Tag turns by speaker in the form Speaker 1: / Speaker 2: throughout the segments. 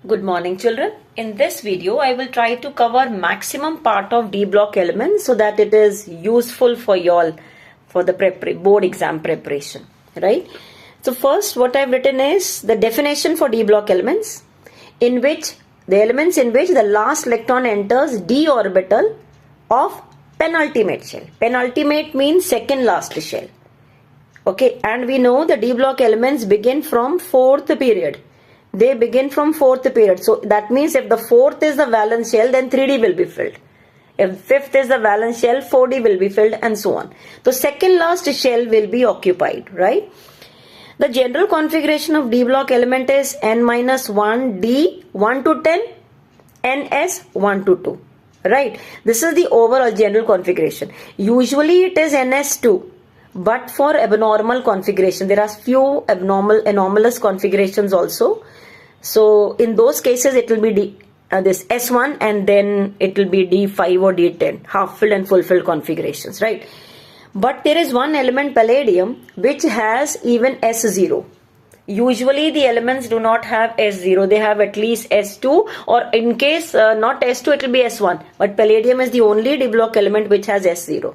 Speaker 1: Good morning, children. In this video, I will try to cover maximum part of D block elements so that it is useful for you all for the board exam preparation, right? So first, what I've written is the definition for D block elements, in which the elements in which the last electron enters d orbital of penultimate shell. Penultimate means second last shell. Okay, and we know the D block elements begin from fourth period. They begin from fourth period. So that means if the fourth is the valence shell, then 3D will be filled. If fifth is the valence shell, 4D will be filled, and so on. So second last shell will be occupied, right? The general configuration of D block element is n-1 D 1 to 10, ns 1 to 2, right? This is the overall general configuration. Usually it is ns2. But for abnormal configuration, there are few anomalous configurations also. So in those cases, it will be this S1 and then it will be D5 or D10, half filled and full-filled configurations, right? But there is one element, palladium, which has even S0. Usually the elements do not have S0, they have at least S2, or in case not S2, it will be S1. But palladium is the only D block element which has S0.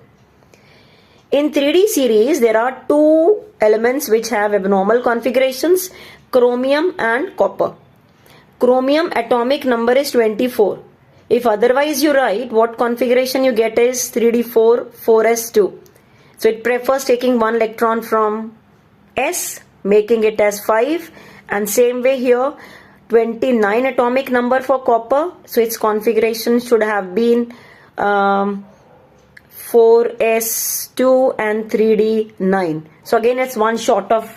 Speaker 1: In 3D series, there are two elements which have abnormal configurations, chromium and copper. Chromium atomic number is 24. If otherwise you write, what configuration you get is 3D4, 4s2. So it prefers taking one electron from S, making it as 5. And same way here, 29 atomic number for copper. So its configuration should have been 4s2 and 3d9. So again, it's one short of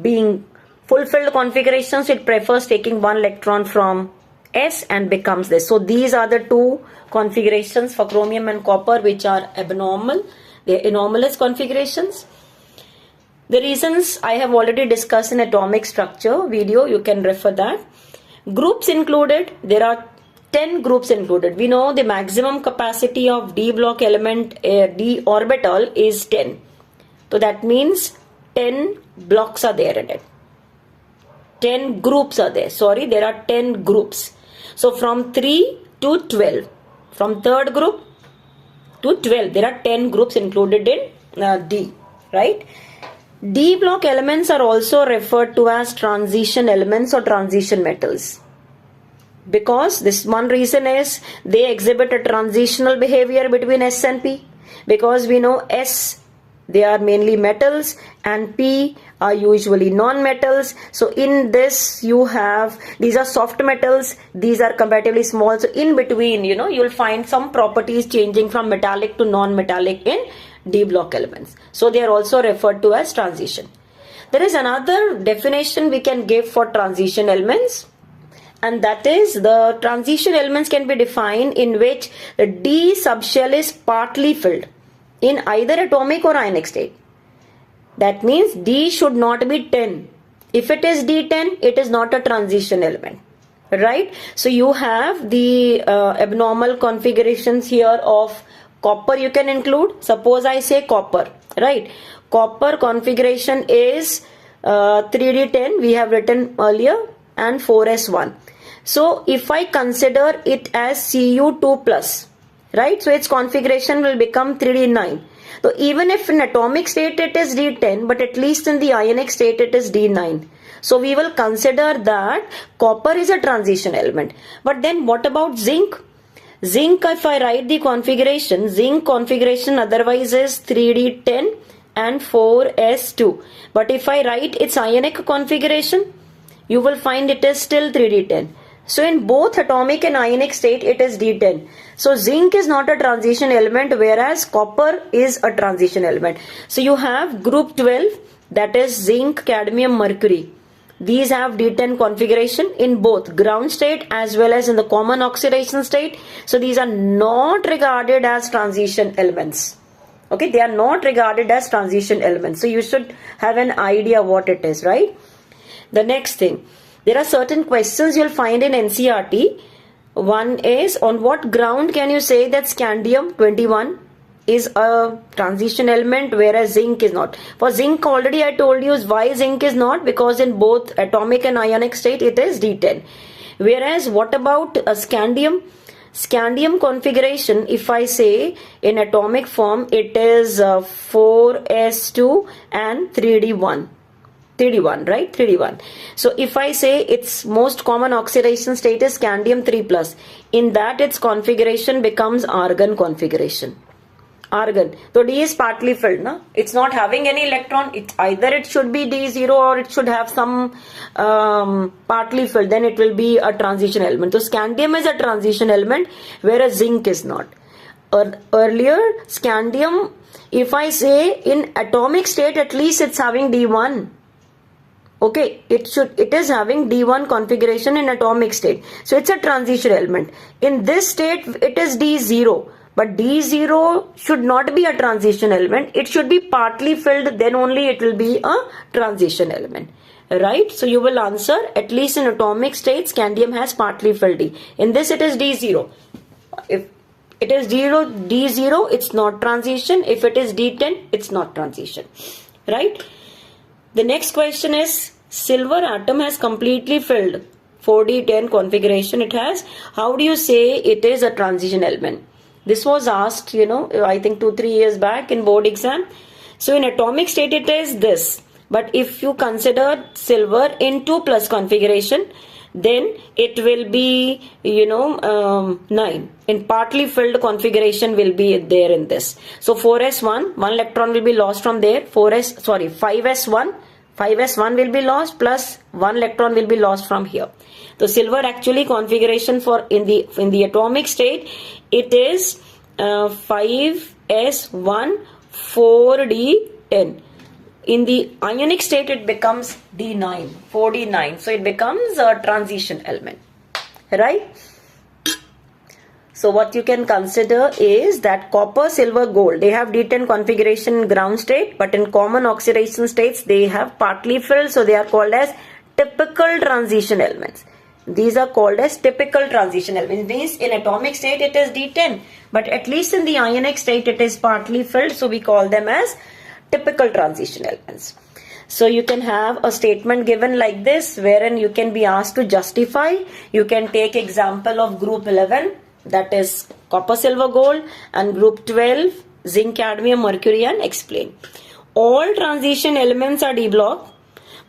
Speaker 1: being fulfilled configurations. It prefers taking one electron from S and becomes this. So these are the two configurations for chromium and copper which are abnormal. They are anomalous configurations. The reasons I have already discussed in atomic structure video. You can refer that. Groups included. There are 10 groups included. We know the maximum capacity of D block element D orbital is 10. So that means 10 blocks are there in it. 10 groups are there. Sorry, there are 10 groups. So from 3 to 12. From third group to 12. There are 10 groups included in D. Right? D block elements are also referred to as transition elements or transition metals. Because this one reason is they exhibit a transitional behavior between S and P. Because we know S, they are mainly metals, and P are usually non-metals. So in this you have, these are soft metals, these are comparatively small. So in between, you'll find some properties changing from metallic to non-metallic in D block elements. So they are also referred to as transition. There is another definition we can give for transition elements. And that is, the transition elements can be defined in which the D subshell is partly filled in either atomic or ionic state. That means D should not be 10. If it is D10, it is not a transition element. Right? So you have the abnormal configurations here of copper you can include. Suppose I say copper. Right? Copper configuration is 3D10, we have written earlier, and 4s1. So if I consider it as Cu2 plus, right? So its configuration will become 3d9. So even if in atomic state it is d10, but at least in the ionic state it is d9. So we will consider that copper is a transition element. But then what about zinc? Zinc, if I write the configuration, zinc configuration otherwise is 3d10 and 4s2. But if I write its ionic configuration, you will find it is still 3d10. So in both atomic and ionic state, it is D10. So zinc is not a transition element, whereas copper is a transition element. So you have group 12, that is zinc, cadmium, mercury. These have D10 configuration in both ground state as well as in the common oxidation state. So these are not regarded as transition elements. Okay, they are not regarded as transition elements. So you should have an idea what it is, right? The next thing. There are certain questions you'll find in NCERT. One is, on what ground can you say that scandium 21 is a transition element, whereas zinc is not. For zinc, already I told you why zinc is not, because in both atomic and ionic state it is D10. Whereas what about scandium? Scandium configuration, if I say in atomic form, it is 4s2 and 3d1. 3d1, right? 3d1. So if I say its most common oxidation state is scandium 3+, in that its configuration becomes argon configuration. Argon. So D is partly filled, na? It's not having any electron. Either it should be D0 or it should have some partly filled. Then it will be a transition element. So scandium is a transition element, whereas zinc is not. Earlier, scandium, if I say in atomic state, at least it's having D1. Okay, it is having D1 configuration in atomic state. So it's a transition element. In this state, it is D0. But D0 should not be a transition element. It should be partly filled, then only it will be a transition element. Right? So you will answer, at least in atomic state, scandium has partly filled D. In this it is D0. If it is D0, it's not transition. If it is D10, it's not transition. Right? The next question is, silver atom has completely filled 4D10 configuration it has. How do you say it is a transition element? This was asked, I think 2-3 years back in board exam. So in atomic state it is this. But if you consider silver in 2+ configuration, then it will be, 9. In partly filled configuration will be there in this. So 4s1, 1 electron will be lost from there. 5s1. 5s1 will be lost plus 1 electron will be lost from here. So silver actually configuration for in the atomic state, it is 5s1 4d10. In the ionic state it becomes D9, 4d9. So it becomes a transition element, right? So what you can consider is that copper, silver, gold, they have D10 configuration in ground state, but in common oxidation states they have partly filled, so they are called as typical transition elements. These are called as typical transition elements. Means in atomic state it is D10, but at least in the ionic state it is partly filled, so we call them as typical transition elements. So you can have a statement given like this, wherein you can be asked to justify. You can take example of group 11, that is copper, silver, gold, and group 12, zinc, cadmium, mercury, and explain. All transition elements are D block,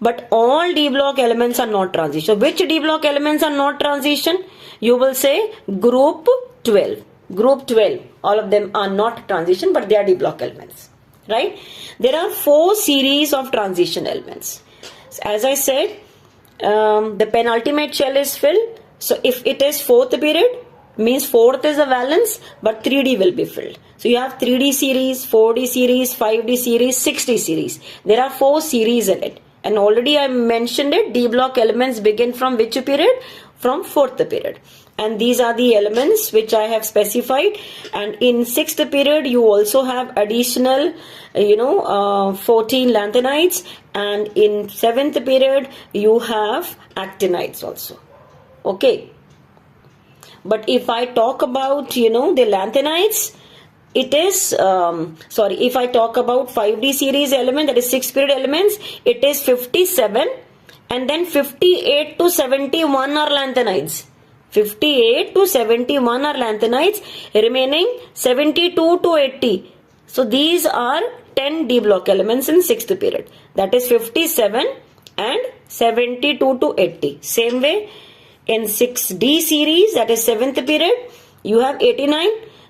Speaker 1: but all D block elements are not transition. Which D block elements are not transition? You will say group 12. Group 12, all of them are not transition, but they are D block elements. Right? There are 4 series of transition elements. As I said, the penultimate shell is filled. So if it is 4th period, means 4th is a valence, but 3D will be filled. So you have 3D series, 4D series, 5D series, 6D series. There are 4 series in it. And already I mentioned it, D block elements begin from which period? From 4th period. And these are the elements which I have specified. And in 6th period, you also have additional, 14 lanthanides. And in 7th period, you have actinides also. Okay. But if I talk about, the lanthanides, it is, if I talk about 5D series element, that is 6th period elements, it is 57 and then 58 to 71 are lanthanides. 58 to 71 are lanthanides, remaining 72 to 80. So these are 10 D block elements in 6th period. That is 57 and 72 to 80. Same way, in 6D series, that is 7th period, you have 89.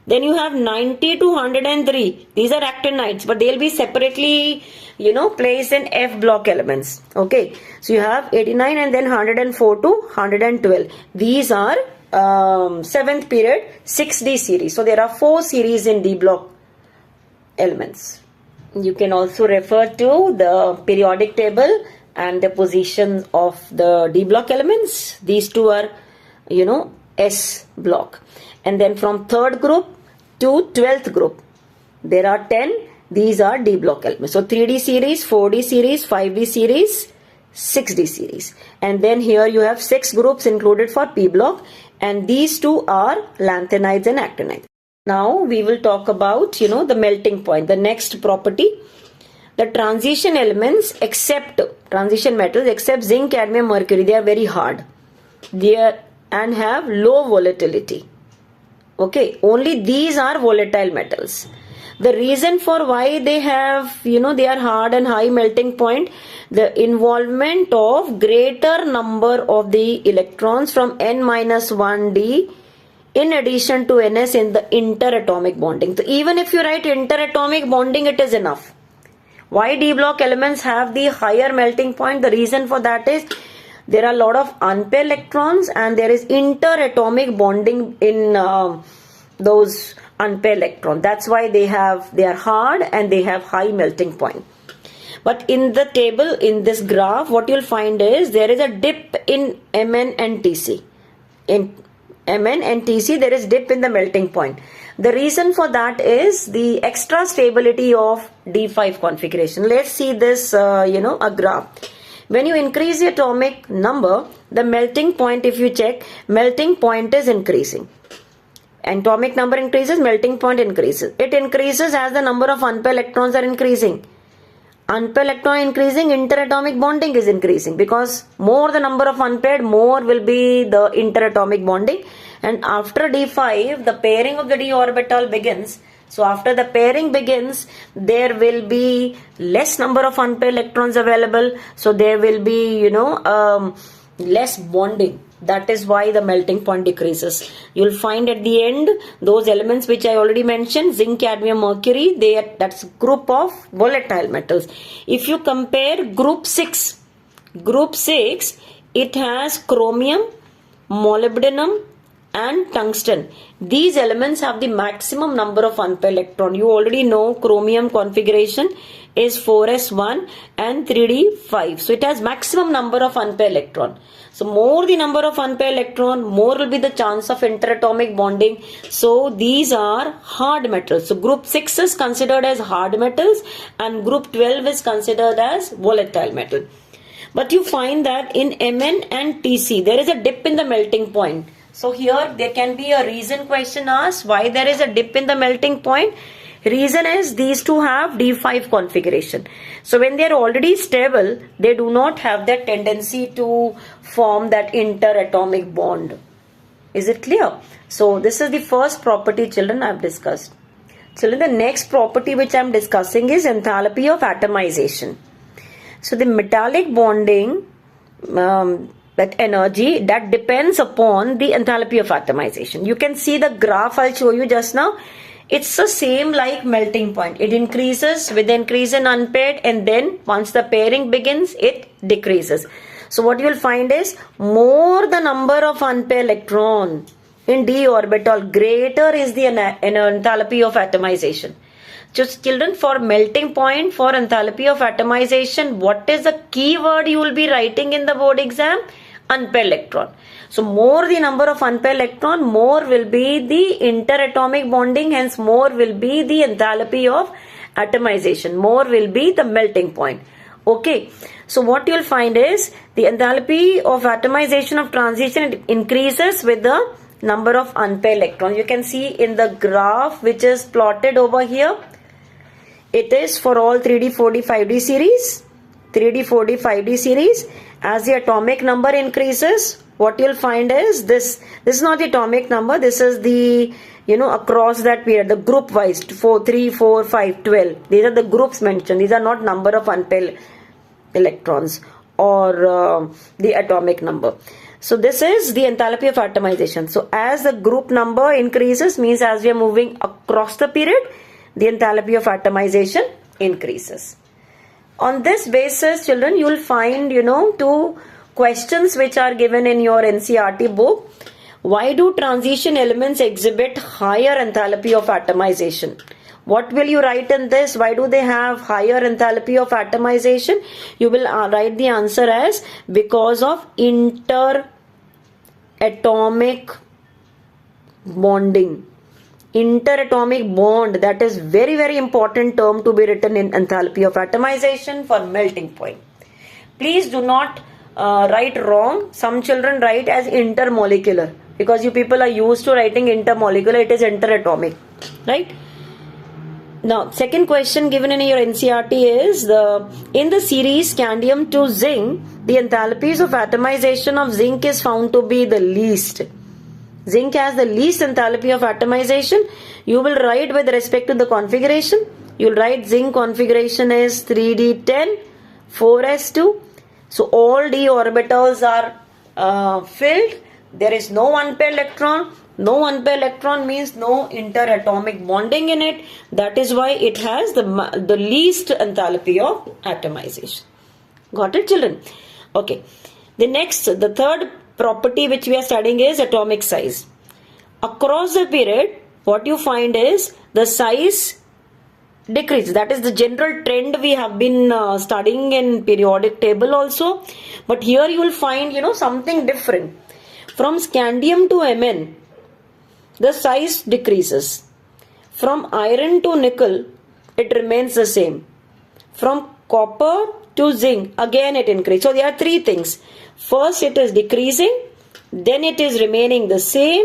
Speaker 1: Then you have 90 to 103. These are actinides, but they'll be separately, placed in F block elements. Okay. So you have 89 and then 104 to 112. These are 7th period 6D series. So there are 4 series in D block elements. You can also refer to the periodic table and the positions of the D block elements. These two are, S block. And then from 3rd group to 12th group, there are 10. These are D block elements. So 3D series, 4D series, 5D series, 6D series. And then here you have 6 groups included for P block. And these two are lanthanides and actinides. Now we will talk about, the melting point, the next property. The transition elements except transition metals except zinc, cadmium, mercury, they are very hard. And have low volatility. Okay, only these are volatile metals. The reason for why they have, they are hard and high melting point, the involvement of greater number of the electrons from n-1d in addition to ns in the interatomic bonding. So even if you write interatomic bonding, it is enough. Why D block elements have the higher melting point? The reason for that is there are a lot of unpaired electrons and there is interatomic bonding in those unpaired electrons. That's why they are hard and they have high melting point. But in the table, in this graph, what you'll find is there is a dip in Mn and Tc. In Mn and Tc, there is dip in the melting point. The reason for that is the extra stability of D5 configuration. Let's see this, a graph. When you increase the atomic number, the melting point, if you check, melting point is increasing. Atomic number increases, melting point increases. It increases as the number of unpaired electrons are increasing. Unpaired electron increasing, interatomic bonding is increasing, because more the number of unpaired, more will be the interatomic bonding. And after D5, the pairing of the d orbital begins. So after the pairing begins, there will be less number of unpaired electrons available. So there will be, less bonding. That is why the melting point decreases. You'll find at the end those elements which I already mentioned, zinc, cadmium, mercury, that's a group of volatile metals. If you compare group 6, it has chromium, molybdenum and tungsten. These elements have the maximum number of unpaired electron. You already know chromium configuration is 4s1 and 3d5. So it has maximum number of unpaired electron. So more the number of unpaired electron, more will be the chance of interatomic bonding. So these are hard metals. So group 6 is considered as hard metals and group 12 is considered as volatile metal. But you find that in Mn and Tc, there is a dip in the melting point. So here there can be a reason question asked why there is a dip in the melting point. Reason is these two have D5 configuration. So when they are already stable, they do not have that tendency to form that interatomic bond. Is it clear? So this is the first property, children, I have discussed. Children, the next property which I am discussing is enthalpy of atomization. So the metallic bonding, that energy, that depends upon the enthalpy of atomization. You can see the graph I'll show you just now. It's the same like melting point. It increases with the increase in unpaired, and then once the pairing begins, it decreases. So what you will find is more the number of unpaired electron in d orbital, greater is the enthalpy of atomization. Just children, for melting point, for enthalpy of atomization, what is the key word you will be writing in the board exam? Unpaired electron. So more the number of unpaired electron, more will be the interatomic bonding, hence more will be the enthalpy of atomization, more will be the melting point. Okay, so what you'll find is the enthalpy of atomization of transition increases with the number of unpaired electrons. You can see in the graph which is plotted over here, it is for all 3D, 4D, 5D series. 3D, 4D, 5D series. As the atomic number increases, what you'll find is this is not the atomic number, this is the, across that period, the group wise, 4, 3, 4, 5, 12. These are the groups mentioned. These are not number of unpaired electrons or the atomic number. So this is the enthalpy of atomization. So as the group number increases, means as we are moving across the period, the enthalpy of atomization increases. On this basis, children, you will find, two questions which are given in your NCERT book. Why do transition elements exhibit higher enthalpy of atomization? What will you write in this? Why do they have higher enthalpy of atomization? You will write the answer as because of interatomic bonding. Interatomic bond, that is very, very important term to be written in enthalpy of atomization for melting point. Please do not write wrong. Some children write as intermolecular. because you people are used to writing intermolecular, it is interatomic, right? Now, second question given in your NCERT is in the series scandium to zinc, the enthalpies of atomization of zinc is found to be the least. Zinc has the least enthalpy of atomization. You will write with respect to the configuration. You will write zinc configuration is 3d10, 4s2. So all d orbitals are filled. There is no one pair electron. No one pair electron means no interatomic bonding in it. That is why it has the least enthalpy of atomization. Got it, children? Okay. The third property which we are studying is atomic size. Across the period, what you find is the size decreases. That is the general trend we have been studying in periodic table also. But here you will find, something different. From scandium to Mn, the size decreases. From iron to nickel, it remains the same. From copper to zinc, again it increases. So there are three things. First it is decreasing, then it is remaining the same,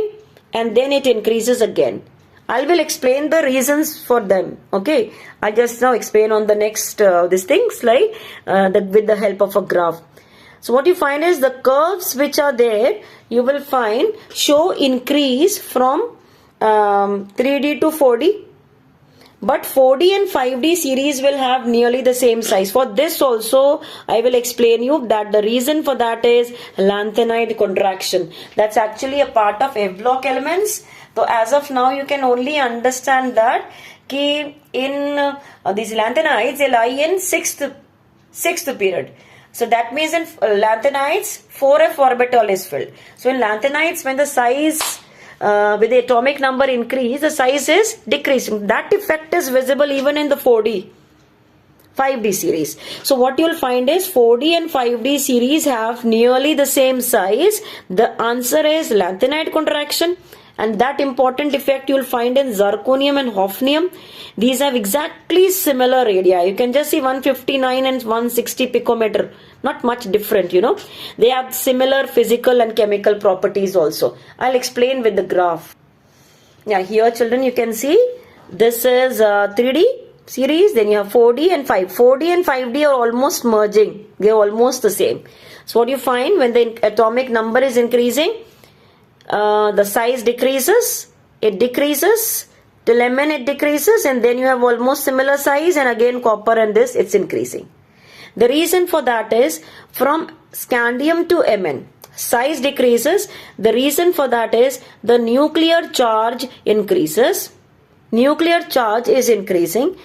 Speaker 1: and then it increases again. I will explain the reasons for them. Okay, I just now explain on the next slide with the help of a graph. So what you find is the curves which are there, you will find show increase from 3D to 4D. But 4D and 5D series will have nearly the same size. For this also, I will explain you that the reason for that is lanthanide contraction. That's actually a part of F block elements. So as of now, you can only understand that in these lanthanides, they lie in sixth period. So that means in lanthanides, 4f orbital is filled. So in lanthanides, when the size with the atomic number increase, the size is decreasing. That effect is visible even in the 4D, 5D series. So what you will find is 4D and 5D series have nearly the same size. The answer is lanthanide contraction. And that important effect you will find in zirconium and hafnium. These have exactly similar radii. You can just see 159 and 160 picometer. Not much different, They have similar physical and chemical properties also. I'll explain with the graph. Yeah, here children you can see this is 3D series. Then you have 4D and 5. 4D and 5D are almost merging. They are almost the same. So what you find when the atomic number is increasing, the size decreases, it decreases, till Mn it decreases, and then you have almost similar size, and again copper and this, it's increasing. The reason for that is from scandium to Mn, size decreases. The reason for that is the nuclear charge increases. Nuclear charge is increasing.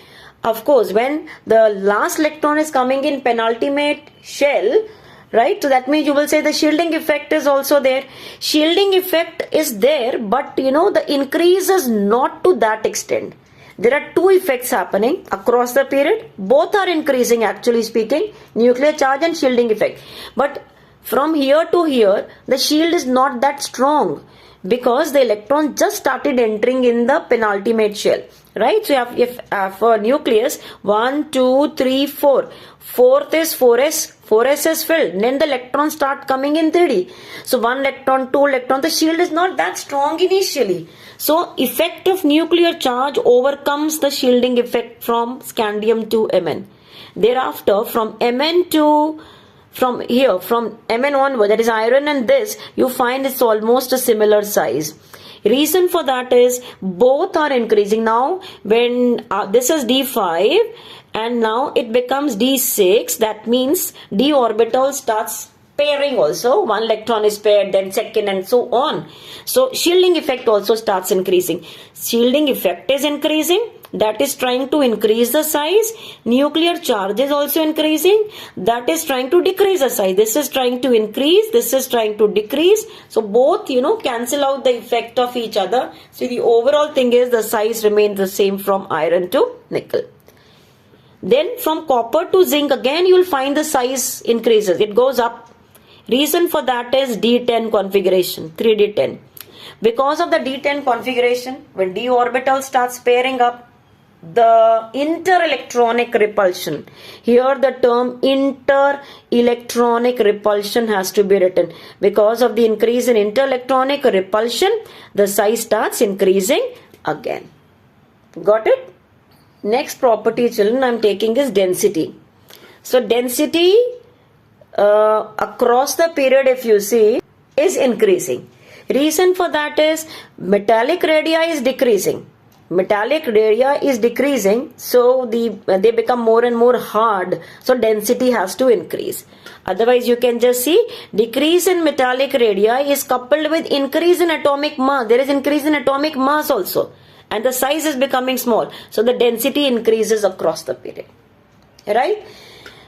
Speaker 1: Of course, when the last electron is coming in penultimate shell, right? So that means you will say the shielding effect is also there. Shielding effect is there, but the increase is not to that extent. There are two effects happening across the period. Both are increasing, actually speaking, nuclear charge and shielding effect. But from here to here, the shield is not that strong because the electron just started entering in the penultimate shell. Right? So if for nucleus 1, 2, 3, 4. Fourth is 4s. 4s is filled. Then the electrons start coming in 3D. So 1 electron, 2 electron. The shield is not that strong initially. So effect of nuclear charge overcomes the shielding effect from scandium to Mn. Thereafter, from Mn onward, that is iron and this, you find it's almost a similar size. Reason for that is both are increasing. Now when this is d5 and now it becomes d6, that means d orbital starts pairing also. One electron is paired, then second, and so on. So shielding effect also starts increasing. Shielding effect is increasing. That is trying to increase the size. Nuclear charge is also increasing. That is trying to decrease the size. This is trying to increase. This is trying to decrease. So both, cancel out the effect of each other. So the overall thing is the size remains the same from iron to nickel. Then from copper to zinc, again you will find the size increases. It goes up. Reason for that is D10 configuration, 3D10. Because of the D10 configuration, when d orbital starts pairing up, the interelectronic repulsion. Here the term interelectronic repulsion has to be written. Because of the increase in interelectronic repulsion, the size starts increasing again. Got it? Next property, children, I am taking is density. So density across the period, if you see, is increasing. Reason for that is metallic radii is decreasing. Metallic radii is decreasing, so they become more and more hard, so density has to increase. Otherwise you can just see decrease in metallic radii is coupled with increase in atomic mass. There is increase in atomic mass also, and the size is becoming small, so the density increases across the period, right?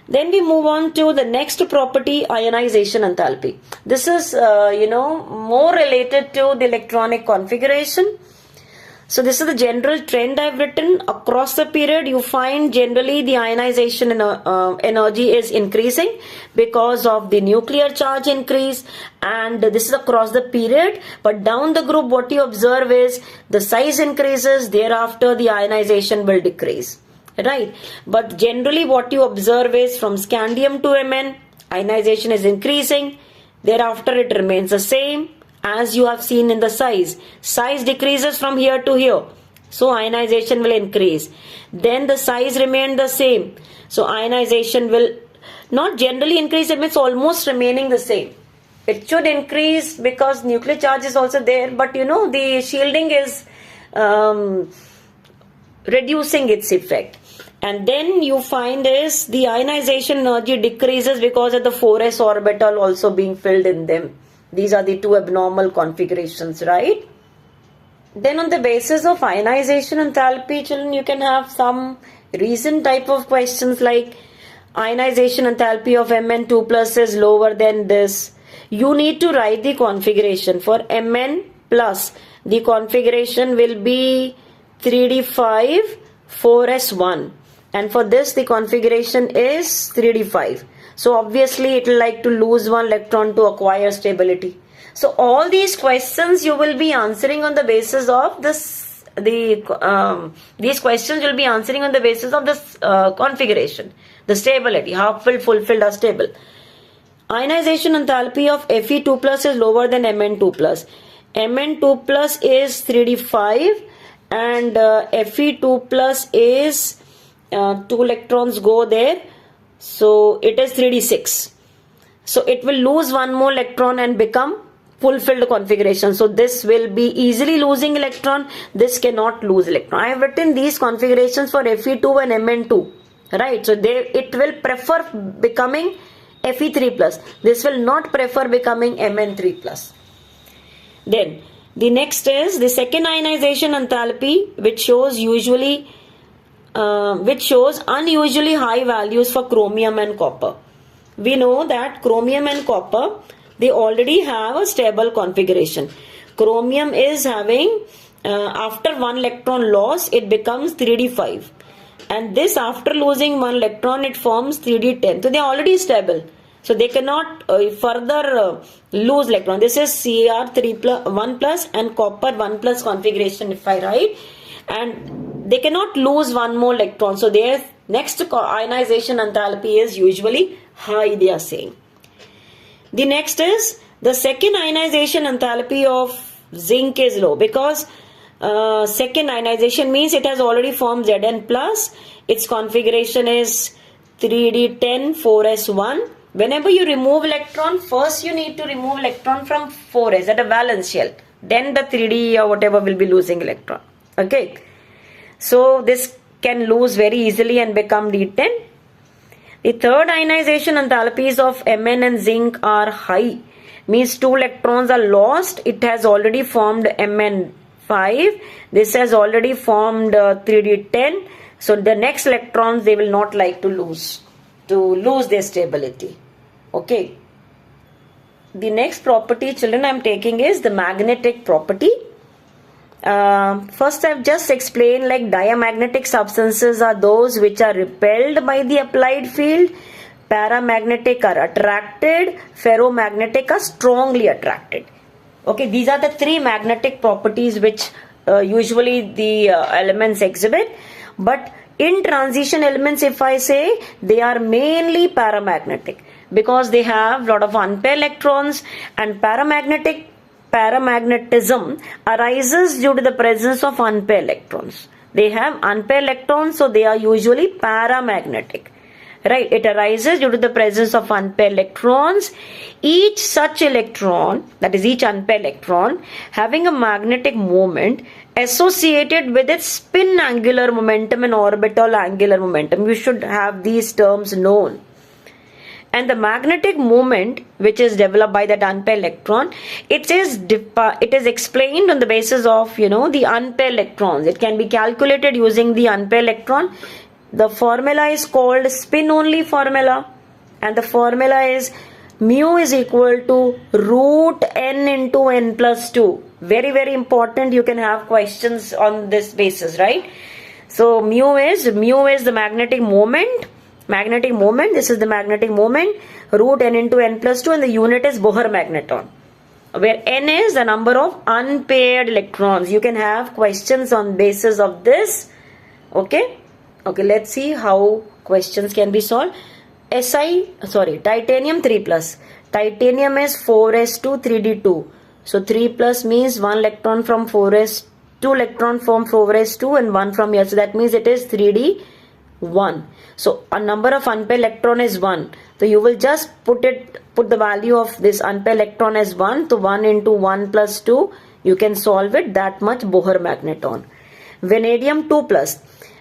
Speaker 1: Then we move on to the next property, ionization enthalpy. This is more related to the electronic configuration. So this is the general trend I've written. Across the period, you find generally the ionization energy is increasing because of the nuclear charge increase, and this is across the period. But down the group, what you observe is the size increases, thereafter the ionization will decrease, right? But generally what you observe is from scandium to Mn, ionization is increasing, thereafter it remains the same. As you have seen in the size decreases from here to here, so ionization will increase. Then the size remained the same, so ionization will not generally increase, it means almost remaining the same. It should increase because nuclear charge is also there, but the shielding is reducing its effect. And then you find is the ionization energy decreases because of the 4s orbital also being filled in them. These are the two abnormal configurations, right? Then on the basis of ionization enthalpy, children, you can have some recent type of questions like ionization enthalpy of Mn2 plus is lower than this. You need to write the configuration. For Mn plus, the configuration will be 3d5 4s1, and for this the configuration is 3d5. So obviously it will like to lose one electron to acquire stability. So all these questions you will be answering on the basis of this. These questions will be answering on the basis of this configuration, the stability, how fulfilled or stable. Ionization enthalpy of Fe2 plus is lower than Mn2 plus. Mn2 plus is 3d5 and Fe2 plus is 2 electrons go there. So it is 3d6. So it will lose one more electron and become fulfilled configuration. So this will be easily losing electron. This cannot lose electron. I have written these configurations for Fe2 and Mn2. Right. So it will prefer becoming Fe3 plus. This will not prefer becoming Mn3 plus. Then the next is the second ionization enthalpy, which shows unusually high values for chromium and copper. We know that chromium and copper, they already have a stable configuration. Chromium is having, after one electron loss, it becomes 3d5. And this, after losing one electron, it forms 3d10. So they are already stable. So they cannot further lose electron. This is Cr1 plus and copper 1 plus configuration, if I write. And they cannot lose one more electron. So their next ionization enthalpy is usually high, they are saying. The next is the second ionization enthalpy of zinc is low, because second ionization means it has already formed Zn plus. Its configuration is 3d10 4s1. Whenever you remove electron, first you need to remove electron from 4s at a valence shell. Then the 3d or whatever will be losing electron. Okay. So this can lose very easily and become d10. The third ionization enthalpies of Mn and zinc are high. Means 2 electrons are lost. It has already formed Mn5. This has already formed 3d10. So the next electrons they will not like to lose their stability. Okay. The next property, children, I am taking is the magnetic property. First I have just explained like diamagnetic substances are those which are repelled by the applied field, paramagnetic are attracted, ferromagnetic are strongly attracted. Okay, these are the three magnetic properties which usually the elements exhibit. But in transition elements, if I say, they are mainly paramagnetic because they have lot of unpaired electrons, and paramagnetism arises due to the presence of unpaired electrons. They have unpaired electrons, so they are usually paramagnetic. Right, it arises due to the presence of unpaired electrons. Each such electron, that is each unpaired electron, having a magnetic moment associated with its spin angular momentum and orbital angular momentum. You should have these terms known. And the magnetic moment which is developed by that unpaired electron, it is explained on the basis of the unpaired electrons. It can be calculated using the unpaired electron. The formula is called spin only formula, and the formula is mu is equal to root n into n plus 2. Very, very important. You can have questions on this basis, right? So mu is the magnetic moment. This is the magnetic moment. Root n into n plus 2, and the unit is Bohr magneton, where n is the number of unpaired electrons. You can have questions on basis of this. Okay, let's see how questions can be solved. Titanium 3+. Titanium is 4s2 3d2. So 3 plus means 1 electron from 4s, 2 electron from 4s2 and 1 from here. So that means it is 3d1. So a number of unpaired electron is 1. So you will just put the value of this unpaired electron as 1. So 1 into 1 plus 2. You can solve it, that much Bohr magneton. Vanadium 2+.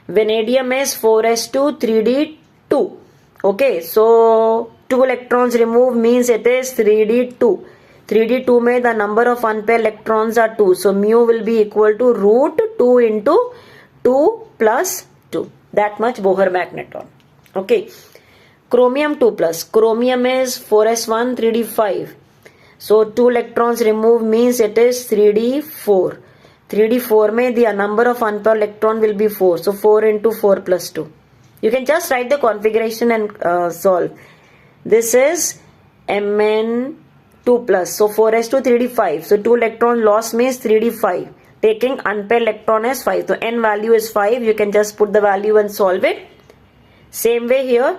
Speaker 1: Vanadium is 4s2 3d2. Okay, so 2 electrons removed means it is 3d2. 3d2 mein the number of unpaired electrons are 2. So mu will be equal to root 2 into 2 plus 2. That much Bohr magneton. Okay. Chromium 2+. Chromium is 4s1 3d5. So 2 electrons removed means it is 3d4. 3d4 mein the number of unpaired electron will be 4. So 4 into 4 plus 2. You can just write the configuration and solve. This is Mn 2+. So 4s2 3d5. So 2 electron loss means 3d5. Taking unpaired electron as 5. So n value is 5. You can just put the value and solve it. Same way here.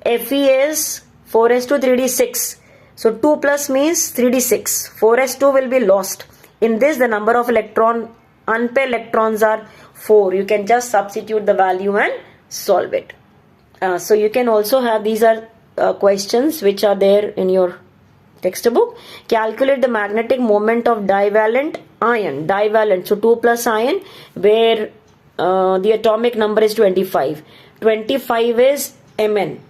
Speaker 1: Fe is 4s2 3d6. So 2 plus means 3d6. 4s2 will be lost. In this, the number of unpaired electrons are 4. You can just substitute the value and solve it. So you can also have, these are questions which are there in your textbook. Calculate the magnetic moment of divalent ion. Divalent, so 2 plus ion, where the atomic number is 25. 25 is Mn.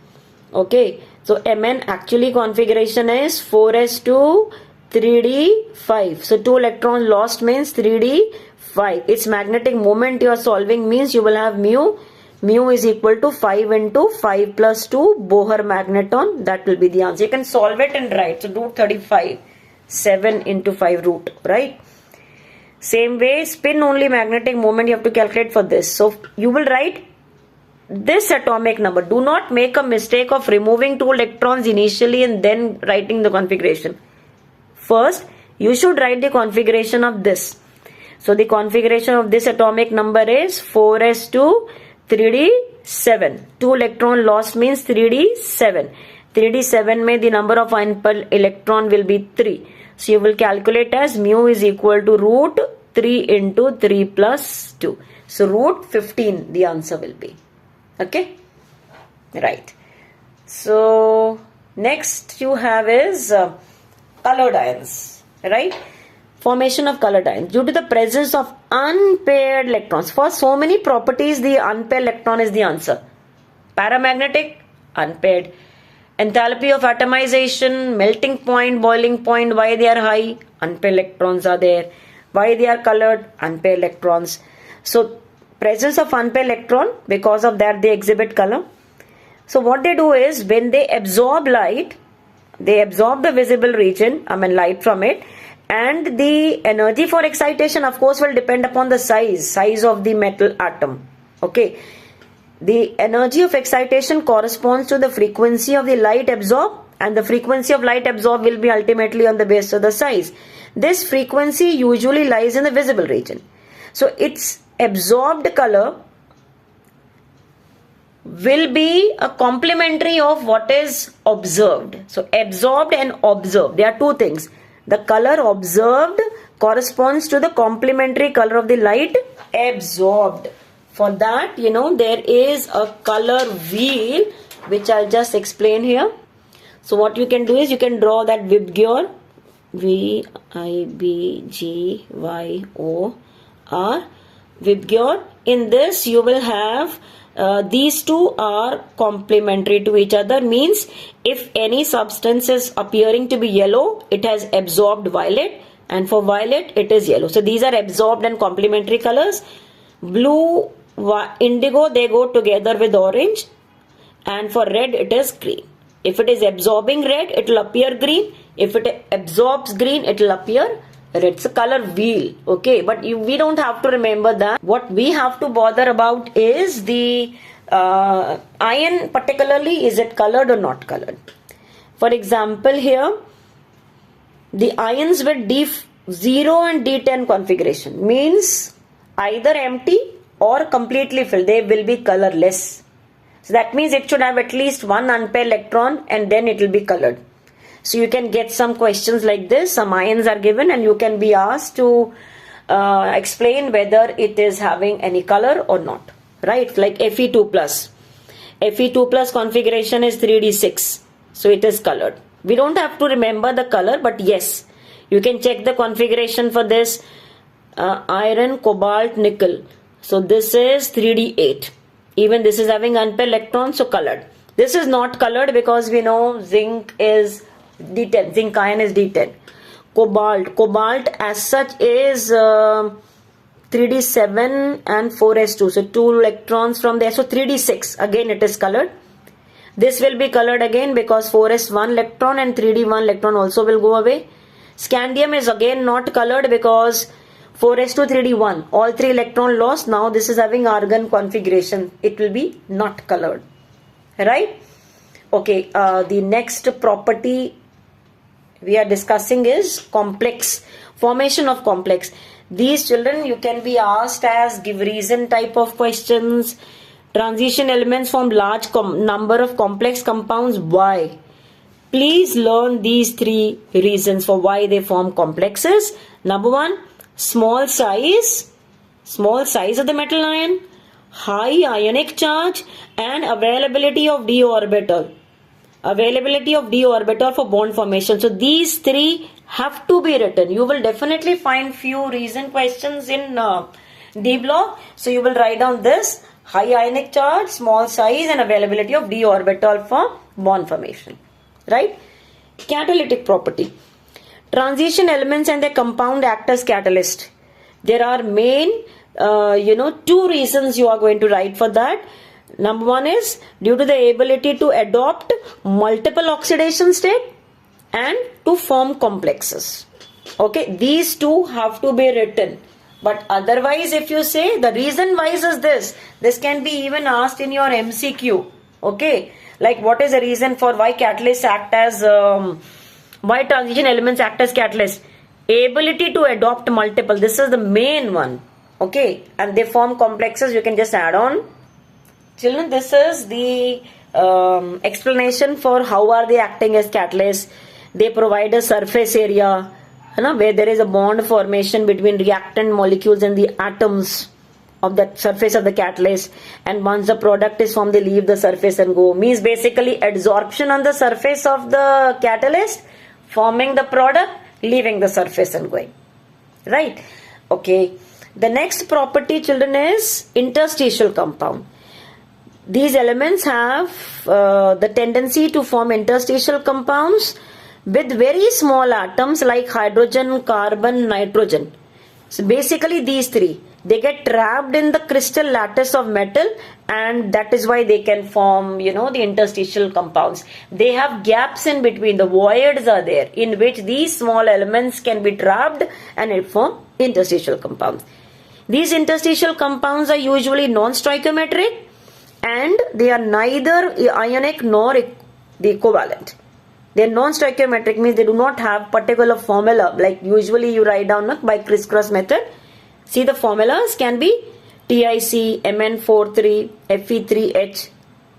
Speaker 1: Okay, so Mn actually configuration is 4s2 3d5. So 2 electrons lost means 3d5. Its magnetic moment you are solving means you will have mu. Mu is equal to 5 into 5 plus 2 Bohr magneton. That will be the answer. You can solve it and write. So root 35. 7 into 5 root. Right? Same way, spin only magnetic moment you have to calculate for this. So you will write this atomic number. Do not make a mistake of removing 2 electrons initially and then writing the configuration. First, you should write the configuration of this. So the configuration of this atomic number is 4s2 3d7. 2 electron loss means 3d7. 3d7 mein the number of unpaired electron will be 3. So you will calculate as mu is equal to root 3 into 3 plus 2. So root 15 the answer will be. Okay? Right. So next you have is colored ions. Right? Formation of colored ions due to the presence of unpaired electrons. For so many properties, the unpaired electron is the answer. Paramagnetic, unpaired. Enthalpy of atomization, melting point, boiling point, why they are high, unpaired electrons are there. Why they are colored, unpaired electrons. So presence of unpaired electron, because of that they exhibit color. So what they do is, when they absorb light, they absorb the visible region, light from it. And the energy for excitation, of course, will depend upon the size of the metal atom. Okay. The energy of excitation corresponds to the frequency of the light absorbed, and the frequency of light absorbed will be ultimately on the basis of the size. This frequency usually lies in the visible region. So its absorbed color will be a complementary of what is observed. So absorbed and observed, they are two things. The color observed corresponds to the complementary color of the light absorbed. For that, there is a color wheel which I'll just explain here. So what you can do is you can draw that Vibgyor, Vibgyor, Vibgyor. In this you will have these two are complementary to each other, means if any substance is appearing to be yellow, it has absorbed violet, and for violet it is yellow. So these are absorbed and complementary colors. Blue, indigo, they go together with orange, and for red it is green. If it is absorbing red, it will appear green. If it absorbs green, it will appear red. It's a color wheel, okay? But we don't have to remember that. What we have to bother about is the iron, particularly, is it colored or not colored? For example, here, the ions with D0 and D10 configuration means either empty or completely filled. They will be colorless. So that means it should have at least one unpaired electron and then it will be colored. So you can get some questions like this. Some ions are given and you can be asked to explain whether it is having any color or not. Right? Like Fe2+. Fe2+ configuration is 3d6. So it is colored. We don't have to remember the color, but yes, you can check the configuration for this. Iron, cobalt, nickel. So this is 3d8. Even this is having unpaired electrons, so colored. This is not colored because we know zinc is D10. Zinc ion is D10. Cobalt as such is 3d7 and 4s2. So 2 electrons from there. So 3d6. Again it is colored. This will be colored again because 4s 1 electron and 3d 1 electron also will go away. Scandium is again not colored because 4s2 3d 1. All 3 electron lost. Now this is having argon configuration. It will be not colored. Right? Okay. The next property we are discussing is complex. Formation of complex. These children you can be asked as give reason type of questions. Transition elements form large number of complex compounds. Why? Please learn these 3 reasons for why they form complexes. Number 1, small size of the metal ion, high ionic charge, and availability of d orbital. Availability of d orbital for bond formation. So these 3 have to be written. You will definitely find few reason questions in D block. So you will write down this: high ionic charge, small size, and availability of d orbital for bond formation. Right? Catalytic property. Transition elements and their compound act as catalyst. There are main 2 reasons you are going to write for that. Number 1 is due to the ability to adopt multiple oxidation state and to form complexes. Okay, these 2 have to be written. But otherwise, if you say the reason why is this can be even asked in your MCQ. Okay, like what is the reason for why catalysts act as why transition elements act as catalyst? Ability to adopt multiple. This is the main one. Okay, and they form complexes. You can just add on. Children, this is the explanation for how are they acting as catalysts. They provide a surface area, where there is a bond formation between reactant molecules and the atoms of the surface of the catalyst, and once the product is formed, they leave the surface and go. Means basically adsorption on the surface of the catalyst, forming the product, leaving the surface and going. Right? Okay. The next property, children, is interstitial compound. These elements have the tendency to form interstitial compounds with very small atoms like hydrogen, carbon, nitrogen. So basically these 3, they get trapped in the crystal lattice of metal, and that is why they can form, the interstitial compounds. They have gaps in between. The voids are there in which these small elements can be trapped and it form interstitial compounds. These interstitial compounds are usually non-stoichiometric and they are neither ionic nor the covalent. They are non-stoichiometric, means they do not have particular formula like usually you write down by crisscross method. See, the formulas can be TIC, Mn43, Fe3H,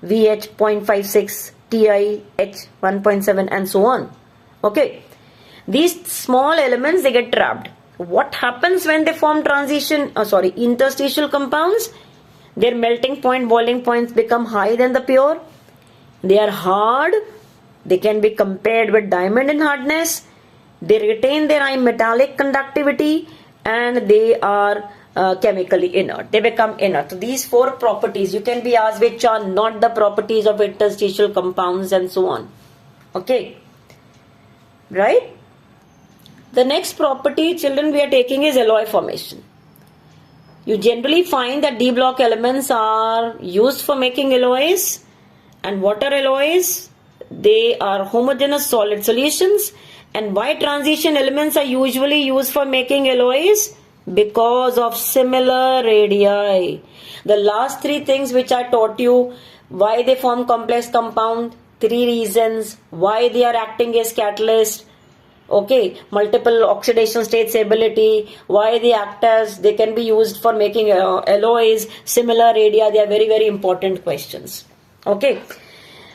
Speaker 1: VH 0.56, TiH 1.7 and so on. Okay. These small elements, they get trapped. What happens when they form interstitial compounds? Their melting point, boiling points become higher than the pure. They are hard. They can be compared with diamond in hardness. They retain their metallic conductivity, and they are chemically inert. They become inert. So these four properties, you can be asked which are not the properties of interstitial compounds and so on. Okay. Right? The next property, children, we are taking is alloy formation. You generally find that D block elements are used for making alloys. And what are alloys? They are homogeneous solid solutions. And why transition elements are usually used for making alloys? Because of similar radii. The last three things which I taught you, why they form complex compound, three reasons, why they are acting as catalyst, okay, multiple oxidation state stability, why they act as, they can be used for making alloys, similar radii, they are very, very important questions. Okay.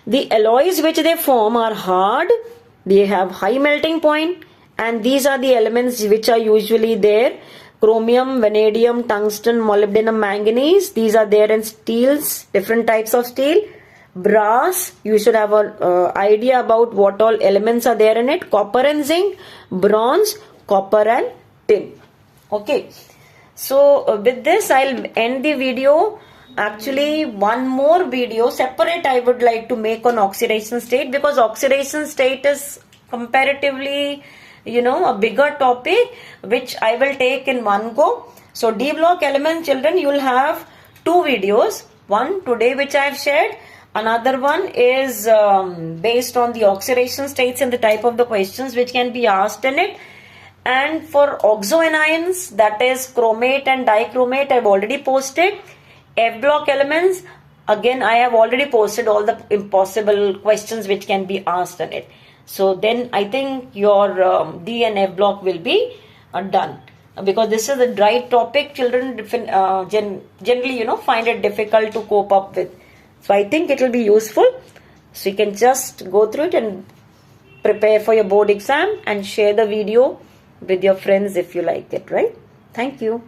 Speaker 1: The alloys which they form are hard, they have high melting point, and these are the elements which are usually there. Chromium, vanadium, tungsten, molybdenum, manganese, these are there in steels, different types of steel. Brass, you should have an idea about what all elements are there in it. Copper and zinc, bronze, copper and tin. Okay. So with this, I'll end the video. Actually, one more video separate I would like to make on oxidation state, because oxidation state is comparatively, a bigger topic which I will take in one go. So D block element, children, you will have two videos. One today which I have shared. Another one is based on the oxidation states and the type of the questions which can be asked in it. And for oxoanions, that is chromate and dichromate, I have already posted. F block elements, again I have already posted all the impossible questions which can be asked in it. So then I think your D and F block will be done. Because this is a dry topic, children generally find it difficult to cope up with. So I think it will be useful. So you can just go through it and prepare for your board exam and share the video with your friends if you like it, right? Thank you.